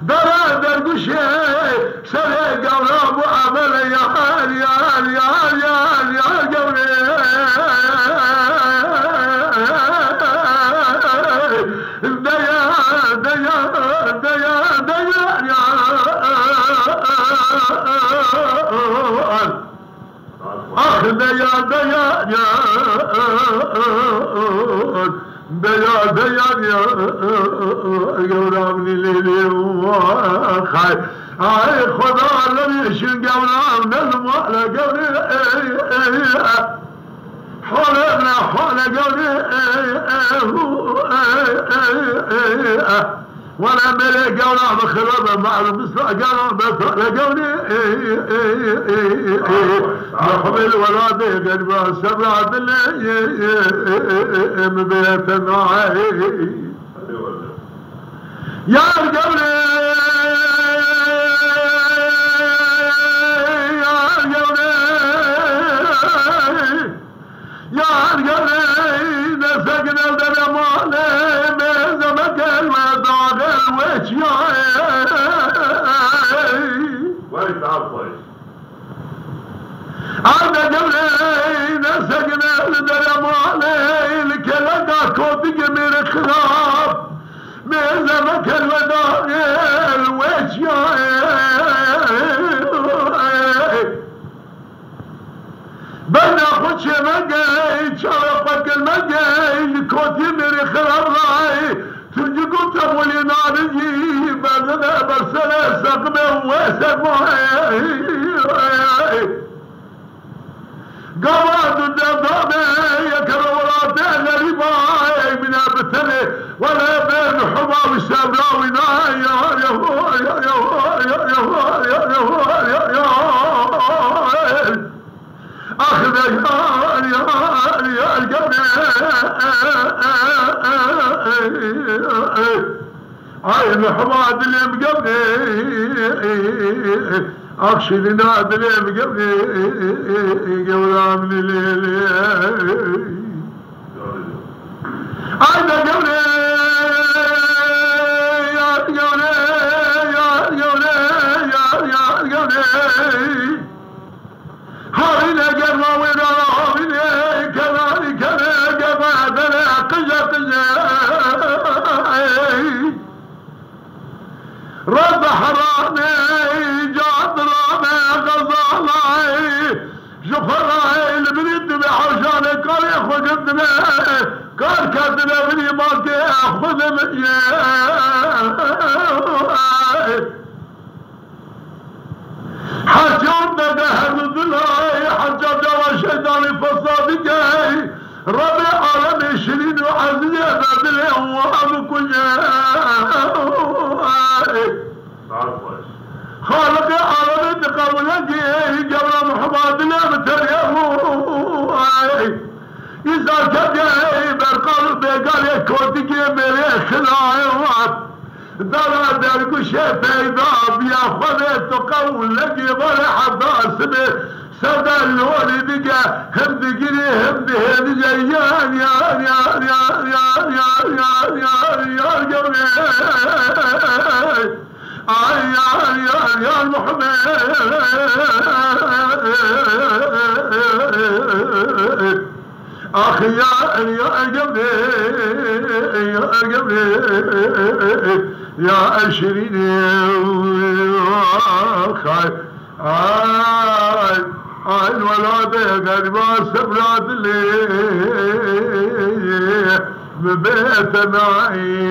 درا درگوشه سر گورا بو عمل یار یار یار یار یار گوره دیا دیا دیا دیا یار آخ دیا دیا یار دیا دیا گورام نیلی خای آی خدا لمیشون گورام نلمال گوری حالنا حال گوری وانا ملي قورام خرابة معلوم بسرعة قورام بطول قوري يحمل ولادي قلبه سبع بالله مبيت معي يا القوري يا القوري يا القوري نسقنا الدنيا مالي مزمك الوداع الوجه Where's our place? أنا قبلي نسقنا الدنيا مالي الكلام كوتك من خلاف مزمك الوداع الوجه بنا خدش مجاي شرفك المجاي كوتي من خلاف راي تجي قلت ابولي نارجي بدنا برسلة سقمة وسمعي قواد الدمامة يكرم راتي غريباي من ابتني ولا بين حباب السمراوي ناي يا يا يا يا يا يا يا يا أخذ يا القبر عين حماد اللي بقبري أخشي ناد اللي بقبري قورام الليل عين قبري يا قبري يا قبري يا قبري هاينا قرما وينا هاينا كذلك قبادنا قجا قجا رب حرامي جادرامي غزالي جفراي البريد بحوشان قال ياخذ ابنه قال كاتبه بني مالتي اخذ مني حجام بدهر ذلاي حجام جوا شيطان الفصاد جاي ربي عالم شرين وعزيز بدل وابو كل خالق عالم تقبلك قبل محمد لا بتريمو إذا كان بالقلب قال يكوتك مري خلايوات دارا درگو پیدا بیا خودت قول لگی بر حباس به صدا الولی دیگه هم دیگری هم دیگری یار یار یار یار یار یار یار یار یار گوری آی یار یار یار محمد آخ یار یار گوری یار گوری يا أشريني خاي الولاد قد ما سبرات لي ببيت معي